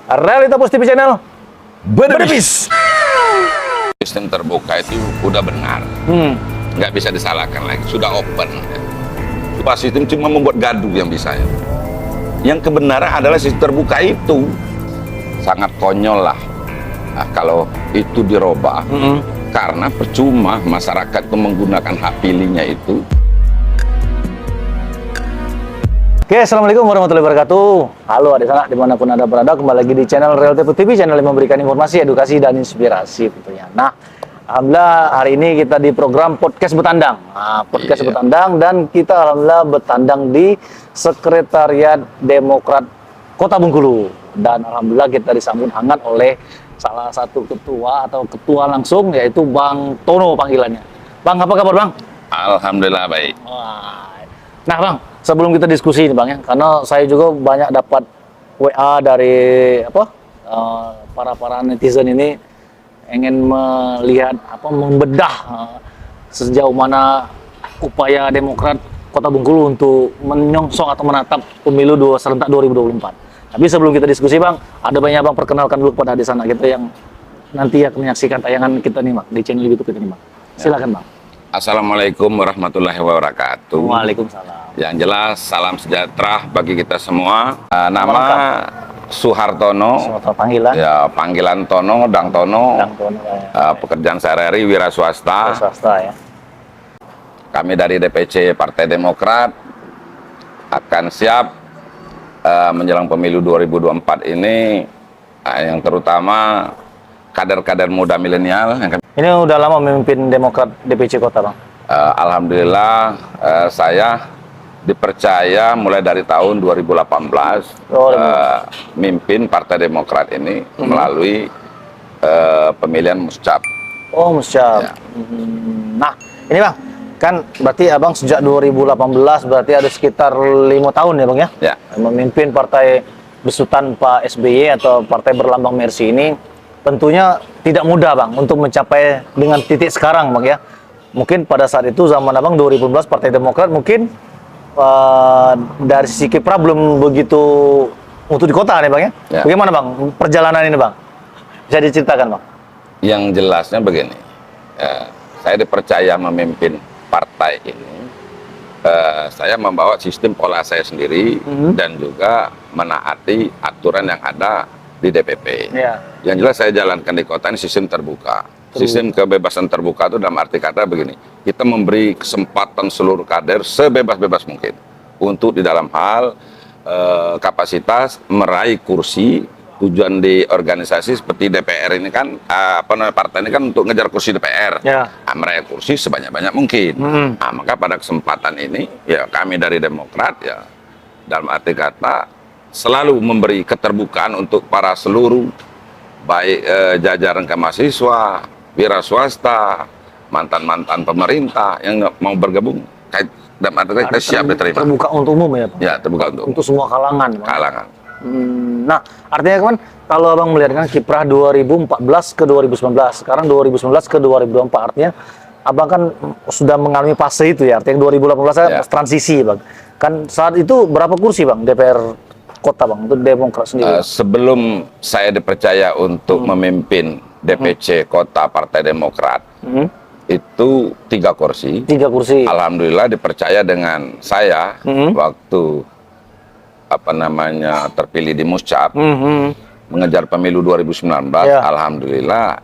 Realita Pos TV Channel Berdebis. Sistem terbuka itu udah benar, nggak bisa disalahkan lagi, sudah open. Supaya sistem cuma membuat gaduh yang bisa. Yang kebenaran adalah sistem terbuka itu sangat konyol lah. Nah, kalau itu dirubah, karena percuma masyarakat itu menggunakan hak pilihnya itu. Oke, assalamualaikum warahmatullahi wabarakatuh. Halo adik sana dimanapun anda berada, kembali lagi di channel Realita Pos TV, channel yang memberikan informasi, edukasi, dan inspirasi tentunya. Nah, alhamdulillah hari ini kita di program podcast bertandang. Podcast bertandang, dan kita alhamdulillah bertandang di Sekretariat Demokrat Kota Bengkulu. Dan alhamdulillah kita disambut hangat oleh salah satu ketua atau ketua langsung, yaitu Bang Tono panggilannya. Bang, apa kabar Bang? Alhamdulillah baik. Nah Bang, sebelum kita diskusi nih Bang ya, karena saya juga banyak dapat WA dari para netizen ini ingin melihat membedah sejauh mana upaya Demokrat Kota Bengkulu untuk menyongsong atau menatap pemilu serentak 2024. Tapi sebelum kita diskusi Bang, ada banyak Bang perkenalkan dulu kepada di sana kita yang nanti akan menyaksikan tayangan kita nih Bang di channel YouTube kita nih Bang. Silakan Bang. Assalamualaikum warahmatullahi wabarakatuh. Waalaikumsalam. Yang jelas salam sejahtera bagi kita semua. Nama Suhartono. Suatu panggilan. Ya, panggilan Tono, Dang Tono. Dang Tono. Pekerjaan sehari-hari wira swasta. Swasta ya. Kami dari DPC Partai Demokrat akan siap menjelang pemilu 2024 ini, yang terutama kader-kader muda milenial. Ini udah lama memimpin Demokrat DPC Kota Bang? Alhamdulillah saya dipercaya mulai dari tahun 2018 mimpin Partai Demokrat ini melalui pemilihan muscap. Oh muscap. Ya. Nah ini Bang, kan berarti Abang sejak 2018 berarti ada sekitar 5 tahun ya Bang ya? Ya. Memimpin Partai Besutan Pak SBY atau Partai Berlambang Mercy ini tentunya tidak mudah Bang untuk mencapai dengan titik sekarang Bang ya. Mungkin pada saat itu zaman Abang 2015 Partai Demokrat mungkin dari sisi kiprah belum begitu untuk di kota nih Bang ya. Ya. Bagaimana Bang perjalanan ini Bang? Bisa diceritakan Bang? Yang jelasnya begini, saya dipercaya memimpin partai ini, saya membawa sistem pola saya sendiri dan juga menaati aturan yang ada di DPP. Ya. Yang jelas saya jalankan di kota ini sistem terbuka. Sistem kebebasan terbuka itu dalam arti kata begini, kita memberi kesempatan seluruh kader sebebas-bebas mungkin untuk di dalam hal kapasitas meraih kursi. Tujuan di organisasi seperti DPR ini kan, partai ini kan untuk ngejar kursi DPR, meraih kursi sebanyak-banyak mungkin. Nah, maka pada kesempatan ini, ya kami dari Demokrat ya dalam arti kata selalu memberi keterbukaan untuk para seluruh baik jajaran ke mahasiswa, wira swasta, mantan-mantan pemerintah yang mau bergabung dalam arti kita siap diterima. Terbuka untuk umum ya Pak? Ya, terbuka untuk semua kalangan. Kalangan. Nah, artinya kan kalau Abang melihat kan kiprah 2014 ke 2019, sekarang 2019 ke 2024, artinya Abang kan sudah mengalami fase itu ya, artinya 2018 transisi Bang. Kan saat itu berapa kursi Bang DPR Kota Bang untuk Demokrat sendiri? Sebelum saya dipercaya untuk memimpin DPC Kota Partai Demokrat, itu 3 kursi. 3 kursi. Alhamdulillah dipercaya dengan saya waktu terpilih di Muscap, mengejar pemilu 2019. Alhamdulillah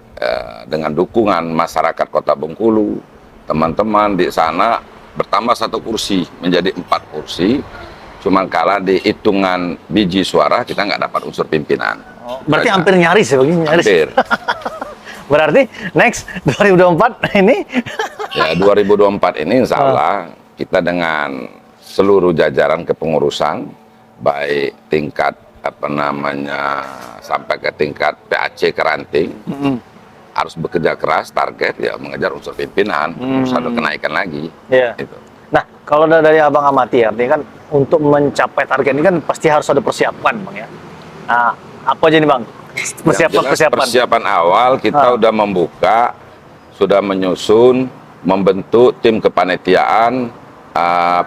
dengan dukungan masyarakat Kota Bengkulu, teman-teman di sana bertambah 1 kursi menjadi 4 kursi. Cuman kalah di hitungan biji suara kita nggak dapat unsur pimpinan. Berarti hampir nyaris ya begini, nyaris. Hampir. Berarti next 2024 ini? Ya 2024 ini insya Allah kita dengan seluruh jajaran kepengurusan, baik tingkat sampai ke tingkat PAC ke ranting, harus bekerja keras, target ya mengejar unsur pimpinan, harus ada kenaikan lagi. Gitu. Nah, kalau dari Abang amati artinya kan untuk mencapai target ini kan pasti harus ada persiapan Bang ya. Nah, apa aja nih Bang? Persiapan awal kita udah membuka, sudah menyusun, membentuk tim kepanitiaan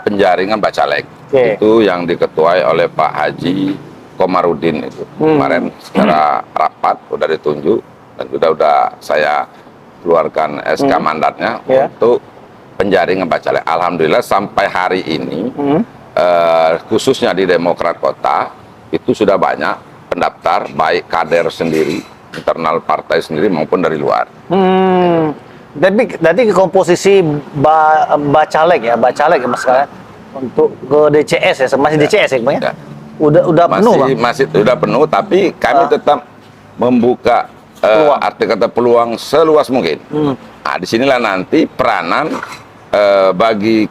penjaringan bacalek. Itu yang diketuai oleh Pak Haji Komarudin itu kemarin secara rapat udah ditunjuk dan udah saya keluarkan SK mandatnya untuk penjaringan Bacalek. Alhamdulillah sampai hari ini khususnya di Demokrat Kota itu sudah banyak pendaftar, baik kader sendiri, internal partai sendiri maupun dari luar. Jadi komposisi Bacalek ya Mas kan untuk ke DCS ya, masih DCS ya Bang ya? Udah penuh Bang? Masih udah penuh, tapi kami tetap membuka arti kata peluang seluas mungkin. Nah, disinilah nanti peranan bagi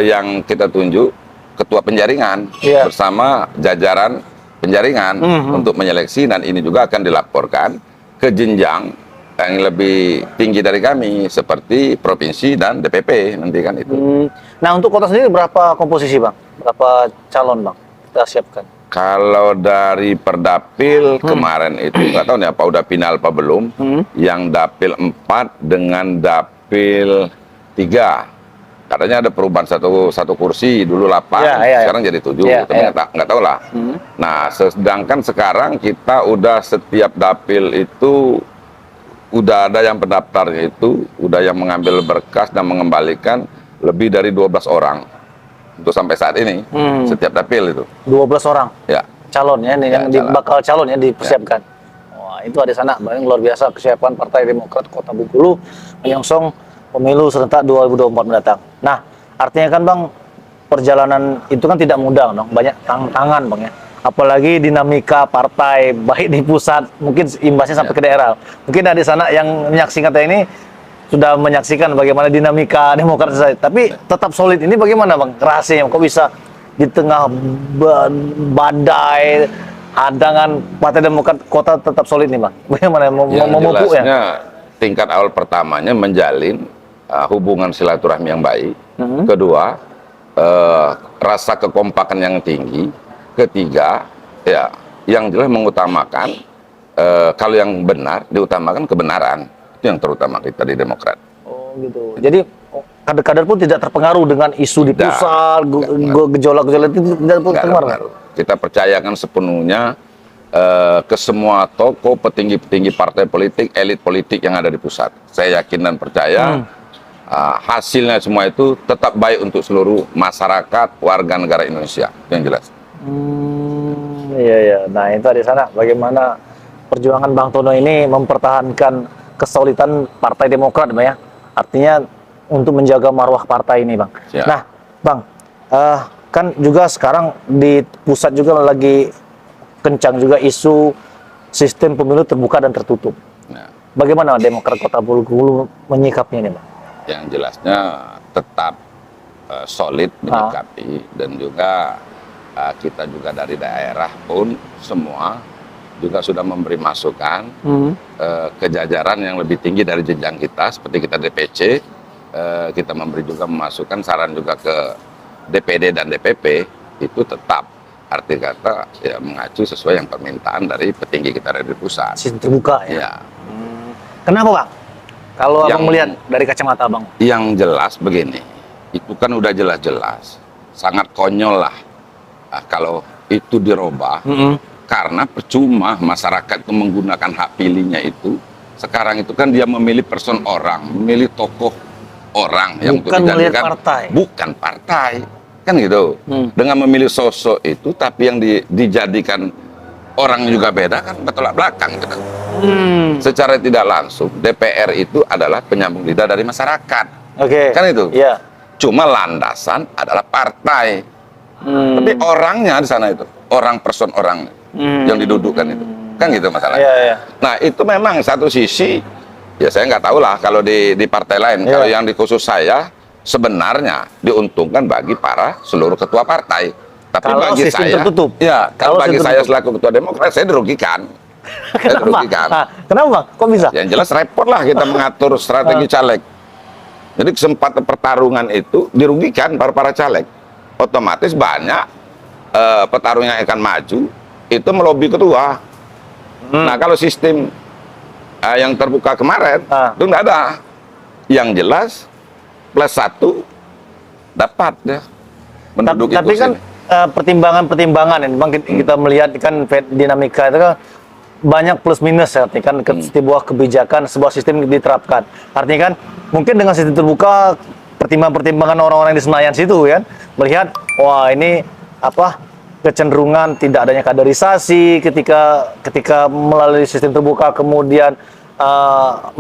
yang kita tunjuk ketua penjaringan bersama jajaran penjaringan untuk menyeleksi, dan ini juga akan dilaporkan ke jenjang yang lebih tinggi dari kami seperti provinsi dan DPP nanti kan itu. Nah, untuk kota sendiri berapa komposisi Bang? Berapa calon Bang kita siapkan? Kalau dari Perdapil kemarin itu nggak tahu nih apa udah final apa belum. Yang Dapil 4 dengan Dapil 3 katanya ada perubahan satu kursi, dulu 8 sekarang jadi 7, tapi nggak tahu lah. Nah, sedangkan sekarang kita udah setiap dapil itu udah ada yang pendaftarnya itu udah yang mengambil berkas dan mengembalikan lebih dari 12 orang untuk sampai saat ini. Setiap dapil itu 12 orang ya calon ya, yang bakal calon ya dipersiapkan. Wah, itu ada sana Bang, luar biasa kesiapan Partai Demokrat Kota Bengkulu menyongsong pemilu serentak 2024 mendatang. Nah, artinya kan Bang, perjalanan itu kan tidak mudah dong, banyak tantangan Bang ya. Apalagi dinamika partai baik di pusat, mungkin imbasnya sampai ke daerah. Mungkin ada di sana yang menyaksikan ini sudah menyaksikan bagaimana dinamika Demokrat saya. Tapi tetap solid ini bagaimana Bang? Rahasianya kok bisa di tengah badai hadangan Partai Demokrat Kota tetap solid nih Bang? Bagaimana memupuknya? Tingkat awal pertamanya menjalin hubungan silaturahmi yang baik. Kedua, rasa kekompakan yang tinggi. Ketiga, ya yang jelas mengutamakan kalau yang benar diutamakan kebenaran. Itu yang terutama kita di Demokrat. Oh gitu. Jadi kader-kader pun tidak terpengaruh dengan isu di pusat, gejolak-gejolak itu tidak terpengaruh. Kita percayakan sepenuhnya ke semua tokoh, petinggi-petinggi partai politik, elit politik yang ada di pusat. Saya yakin dan percaya hasilnya semua itu tetap baik untuk seluruh masyarakat, warga negara Indonesia. Yang jelas. Iya. Nah, itu di sana bagaimana perjuangan Bang Tono ini mempertahankan kesolidan Partai Demokrat, Bang ya. Artinya untuk menjaga marwah partai ini, Bang. Ya. Nah, Bang, kan juga sekarang di pusat juga lagi kencang juga isu sistem pemilu terbuka dan tertutup. Nah, bagaimana Demokrat Kota Bengkulu menyikapinya ini, Bang? Yang jelasnya tetap solid menyikapi, dan juga kita juga dari daerah pun semua juga sudah memberi masukan ke jajaran yang lebih tinggi dari jenjang kita, seperti kita DPC, kita memberi juga masukan saran juga ke DPD dan DPP, itu tetap arti kata ya mengacu sesuai yang permintaan dari petinggi kita dari pusat. Sistem terbuka ya. Ya. Kenapa Bang? Kalau Abang melihat dari kacamata Abang? Yang jelas begini, itu kan udah jelas-jelas, sangat konyol lah kalau itu dirubah, karena percuma masyarakat itu menggunakan hak pilihnya itu. Sekarang itu kan dia memilih person orang, memilih tokoh orang yang bukan melihat partai. Bukan partai. Kan gitu. Dengan memilih sosok itu, tapi yang dijadikan orang juga beda, kan bertolak belakang gitu. Secara tidak langsung DPR itu adalah penyambung lidah dari masyarakat. Kan itu. Yeah. Cuma landasan adalah partai. Tapi orangnya di sana itu, orang person orang yang didudukkan itu. Kan gitu masalahnya. Yeah. Nah, itu memang satu sisi ya saya nggak tahu lah kalau di partai lain. Kalau yang di khusus saya sebenarnya diuntungkan bagi para seluruh ketua partai. Tapi kalau bagi saya tertutup. Ya, kalau bagi saya selaku ketua Demokrat saya dirugikan. Kenapa Bang? Kok bisa? Yang jelas repot lah kita mengatur strategi caleg. Jadi kesempatan pertarungan itu dirugikan para caleg. Otomatis banyak petarung yang akan maju itu melobi ketua. Nah, kalau sistem yang terbuka kemarin itu nggak ada. Yang jelas +1 dapat ya menduduki tapi kan pertimbangan-pertimbangan. Memang kita melihat kan dinamika itu kan banyak plus minus ya, artinya kan sebuah kebijakan, sebuah sistem diterapkan. Artinya kan mungkin dengan sistem terbuka, pertimbangan-pertimbangan orang-orang di Senayan situ kan melihat, wah ini apa kecenderungan tidak adanya kaderisasi ketika melalui sistem terbuka, kemudian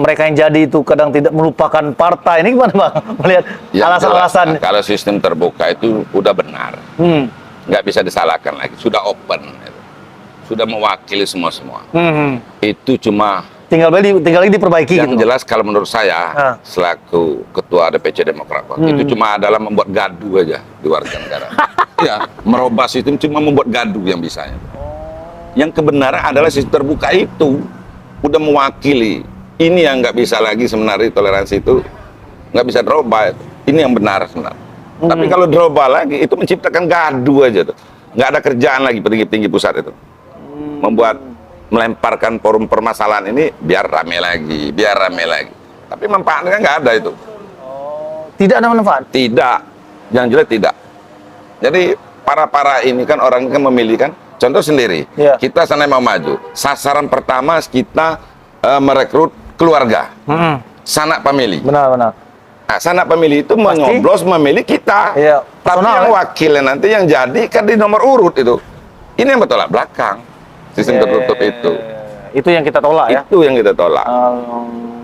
mereka yang jadi itu kadang tidak melupakan partai. Ini gimana Bang melihat alasan-alasan? Kalau sistem terbuka itu udah benar, nggak bisa disalahkan lagi, sudah open. Sudah mewakili semua. Itu cuma tinggal lagi diperbaiki. Yang gitu. jelas kalau menurut saya selaku ketua DPC Demokrat itu cuma adalah membuat gaduh aja di warga negara. Ya, merubah sistem cuma membuat gaduh yang bisanya. Yang kebenaran adalah sistem terbuka itu udah mewakili. Ini yang nggak bisa lagi sebenarnya, toleransi itu nggak bisa dirubah. Ini yang benar sebenarnya. Tapi kalau dirubah lagi itu menciptakan gaduh aja tuh. Nggak ada kerjaan lagi petinggi-petinggi pusat itu. Melemparkan forum permasalahan ini biar rame lagi. Tapi manfaatnya nggak ada itu. Tidak ada manfaat? Tidak, yang jelas tidak. Jadi para ini kan orang kan memilih kan. Contoh sendiri, kita sana mau maju. Sasaran pertama kita merekrut keluarga, sanak famili. Benar. Nah, sanak famili itu menyoblos memilih kita. Iya, tapi yang wakilnya nanti yang jadi kan di nomor urut itu. Ini yang bertolak belakang. Sistem tertutup itu. Itu yang kita tolak ya? Itu yang kita tolak.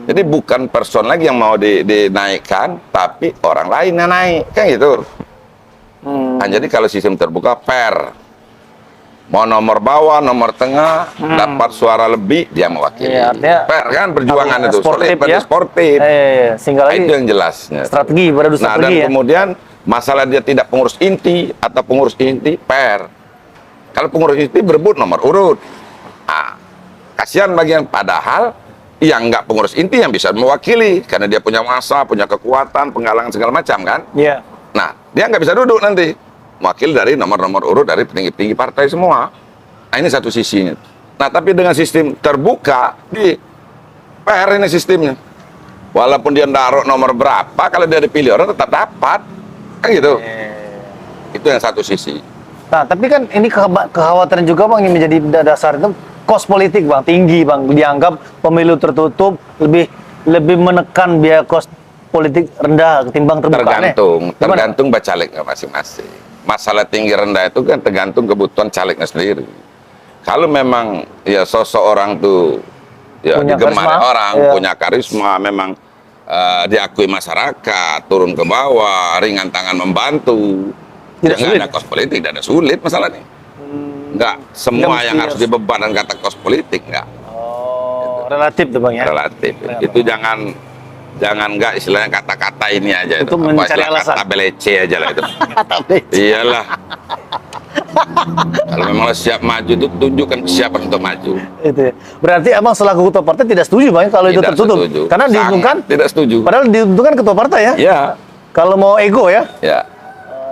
Jadi bukan person lagi yang mau dinaikkan, tapi orang lain yang naik. Kan gitu. Nah, jadi kalau sistem terbuka, fair. Mau nomor bawah, nomor tengah, dapat suara lebih, dia mewakili. Fair kan perjuangan itu. Sportif ya? Sportif. Sehingga lagi itu yang jelasnya. Strategi, dan kemudian masalah dia tidak pengurus inti atau pengurus inti, fair. Kalau pengurus inti berebut nomor urut, kasihan bagian padahal yang nggak pengurus inti yang bisa mewakili karena dia punya masa, punya kekuatan, penggalangan segala macam kan. Iya. Nah dia nggak bisa duduk nanti mewakili dari nomor-nomor urut dari petinggi-petinggi partai semua. Nah ini satu sisinya. Nah tapi dengan sistem terbuka di fair ini sistemnya. Walaupun dia naruh nomor berapa, kalau dia dipilih orang tetap dapat, kan gitu. Itu yang satu sisi. Nah, tapi kan ini kekhawatiran juga Bang, yang menjadi dasar itu kos politik Bang, tinggi Bang, dianggap pemilu tertutup lebih menekan biaya kos politik rendah ketimbang terbuka. Tergantung calegnya masing-masing. Masalah tinggi rendah itu kan tergantung kebutuhan calegnya sendiri. Kalau memang ya sosok orang tuh ya digemari orang, punya karisma, memang diakui masyarakat, turun ke bawah, ringan tangan membantu. Tidak ada kos politik, tidak ada sulit masalahnya. Enggak semua yang harus dibebankan kata kos politik, enggak. Gitu. Relatif tuh Bang ya. Relatif. Itu jangan enggak istilahnya kata-kata ini aja itu mencari alasan. Kata belece aja lah itu. Iyalah. Kalau memang siap maju itu tunjukkan kesiapan untuk maju. Itu. Berarti Abang selaku ketua partai tidak setuju Bang kalau itu tertutup. Karena diuntungkan. Tidak setuju. Padahal diuntungkan ketua partai ya. Iya. Kalau mau ego ya. Ya.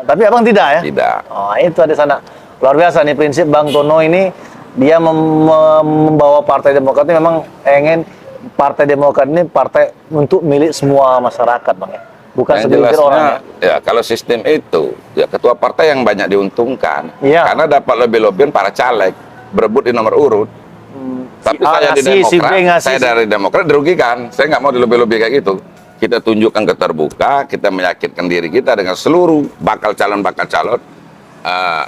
Tapi Abang tidak ya? Tidak. Oh, itu ada sana. Luar biasa nih prinsip Bang Tono ini, dia membawa Partai Demokrat ini memang ingin Partai Demokrat ini partai untuk milik semua masyarakat Bang ya. Bukan segelintir orang ya. Kalau sistem itu, ya ketua partai yang banyak diuntungkan. Karena dapat lebih-lebihan para caleg, berebut di nomor urut. Tapi saya di Demokrat, saya dari Demokrat dirugikan. Saya nggak mau dilebih-lebih kayak gitu. Kita tunjukkan keterbuka, kita meyakinkan diri kita dengan seluruh bakal calon,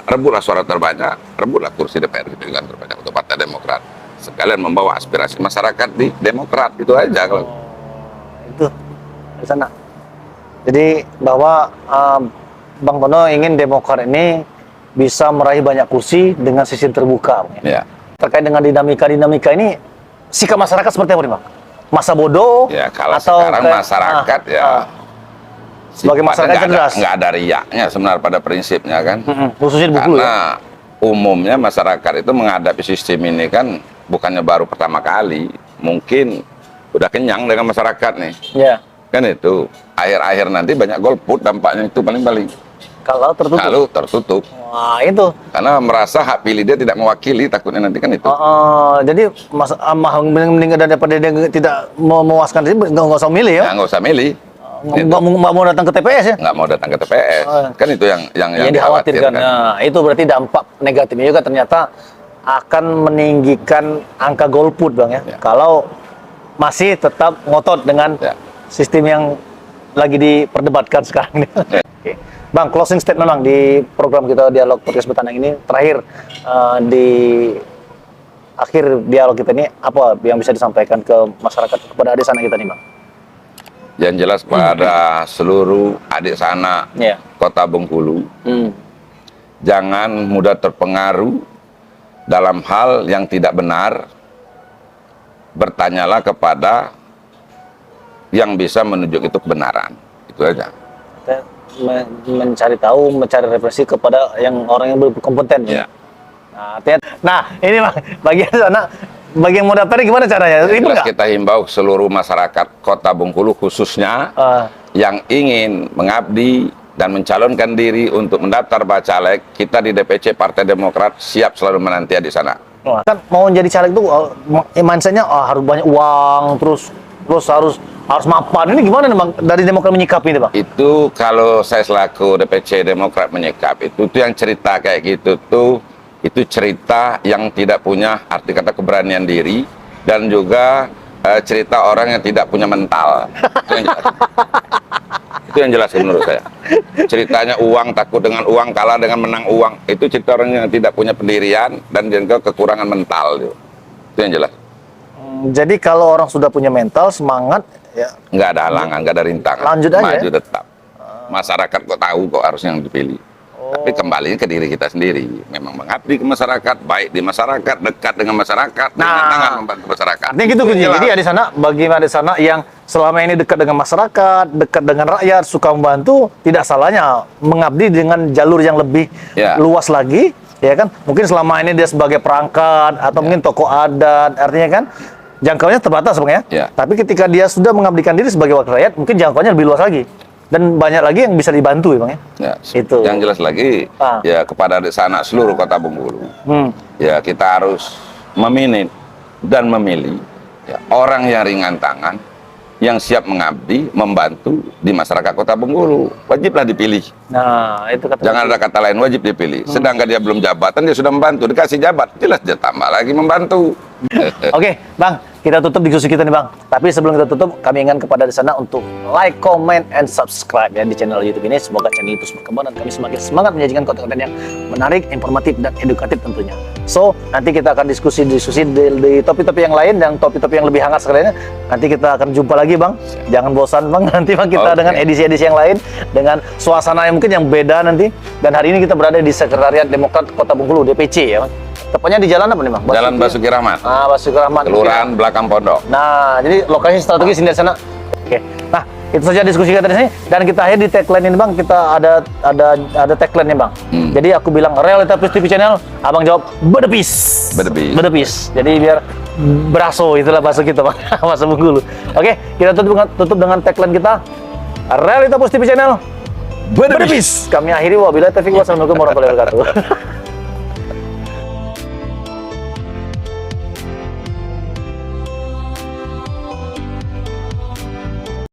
rebutlah suara terbanyak, rebutlah kursi DPR gitu kan terbanyak untuk Partai Demokrat. Sekalian membawa aspirasi masyarakat di Demokrat, itu aja kalau. Itu di sana. Jadi bahwa Bang Tono ingin Demokrat ini bisa meraih banyak kursi dengan sistem terbuka. Ya. Terkait dengan dinamika ini, sikap masyarakat seperti apa nih Bang? Masa bodoh ya, kalau atau sekarang masyarakat sebagai masyarakat cerdas, nggak ada riaknya sebenarnya pada prinsipnya kan. Khususnya di Bengkulu karena umumnya masyarakat itu menghadapi sistem ini kan bukannya baru pertama kali, mungkin udah kenyang dengan masyarakat nih. Kan itu akhir-akhir nanti banyak golput dampaknya itu paling-paling. Kalau tertutup. Wah, itu. Karena merasa hak pilih dia tidak mewakili, takutnya nanti kan itu. Jadi mending daripada dia tidak memuaskan diri, nggak usah milih ya? Nggak usah milih. nggak mau datang ke TPS ya? Nggak mau datang ke TPS. Kan itu yang dikhawatirkan. Nah, itu berarti dampak negatifnya juga ternyata akan meninggikan angka golput, Bang ya. Kalau masih tetap ngotot dengan sistem yang lagi diperdebatkan sekarang ini. Oke. Bang, closing statement Bang di program kita Dialog Podcast Bertanang ini terakhir, di akhir dialog kita ini apa yang bisa disampaikan ke masyarakat, kepada adik sana kita nih Bang? Yang jelas pada seluruh adik sana Kota Bengkulu, jangan mudah terpengaruh dalam hal yang tidak benar. Bertanyalah kepada yang bisa menunjuk itu kebenaran. Itu aja. Mencari tahu, mencari referensi kepada yang orang yang berkompeten. Ya. Nah, ini Bang, bagian sana, bagi yang mau daftar gimana caranya? Jelas kita himbau seluruh masyarakat Kota Bengkulu khususnya yang ingin mengabdi dan mencalonkan diri untuk mendaftar Bacalek, kita di DPC Partai Demokrat siap selalu menanti di sana. Kan mau jadi caleg tuh mindsetnya harus banyak uang, terus harus mapan. Ini gimana nih Bang dari Demokrat menyikapi ini Bang? Itu kalau saya selaku DPC Demokrat menyikap itu yang cerita kayak gitu tuh, itu cerita yang tidak punya arti kata keberanian diri dan juga cerita orang yang tidak punya mental. Itu yang jelas. Itu yang jelas menurut saya. Ceritanya uang, takut dengan uang, kalah dengan menang uang. Itu cerita orang yang tidak punya pendirian dan juga kekurangan mental. Itu yang jelas. Jadi kalau orang sudah punya mental, semangat, ya nggak ada halangan, nggak ada rintangan. Lanjut aja. Maju tetap. Masyarakat kok tahu kok harus yang dipilih. Tapi kembali ke diri kita sendiri. Memang mengabdi ke masyarakat, baik di masyarakat, dekat dengan masyarakat, dengan tangan membantu masyarakat. Artinya gitu, jadi di sana, bagi di sana yang selama ini dekat dengan masyarakat, dekat dengan rakyat, suka membantu, tidak salahnya mengabdi dengan jalur yang lebih luas lagi, ya kan? Mungkin selama ini dia sebagai perangkat atau mungkin tokoh adat, artinya kan jangkauannya terbatas Bang ya. Tapi ketika dia sudah mengabdikan diri sebagai wakil rakyat, mungkin jangkauannya lebih luas lagi. Dan banyak lagi yang bisa dibantu ya Bang ya. Itu. Yang jelas lagi ya kepada adik sana seluruh Kota Bengkulu. Ya kita harus memilih dan memilih orang yang ringan tangan, yang siap mengabdi, membantu di masyarakat Kota Bengkulu. Wajiblah dipilih. Nah, itu kata. Jangan ada kata lain, wajib dipilih. Sedangkan dia belum jabatan, dia sudah membantu. Dikasih jabat, jelas dia tambah lagi membantu. Oke, Bang, kita tutup diskusi kita nih Bang. Tapi sebelum kita tutup, kami ingin kepada di sana untuk like, comment, and subscribe ya di channel YouTube ini. Semoga channel itu berkembang dan kami semakin semangat menyajikan konten-konten yang menarik, informatif, dan edukatif tentunya. So, nanti kita akan diskusi di topik-topik yang lain dan topik-topik yang lebih hangat sekalian. Nanti kita akan jumpa lagi Bang. Jangan bosan Bang, nanti Bang kita dengan edisi-edisi yang lain, dengan suasana yang mungkin yang beda nanti. Dan hari ini kita berada di Sekretariat Demokrat Kota Bengkulu, DPC ya Bang. Tepatnya di jalan apa nih Bang? Jalan Basuki Rahmat. Basuki Rahmat. Kelurahan Belakang Pondok. Nah, jadi lokasi strategis di sana. Oke. Nah, itu saja diskusi kita di sini dan kita akhir di tagline ini Bang. Kita ada tagline nya Bang. Jadi aku bilang Realita Plus TV channel, Abang jawab bedepis. Bedepis. Jadi biar beraso, itulah bahasa kita Bang. Bahasa Bengkulu. Oke, kita tutup dengan tagline kita Realita Plus TV channel bedepis. Kami akhiri wabillahi taufiq wassalamualaikum warahmatullahi wabarakatuh.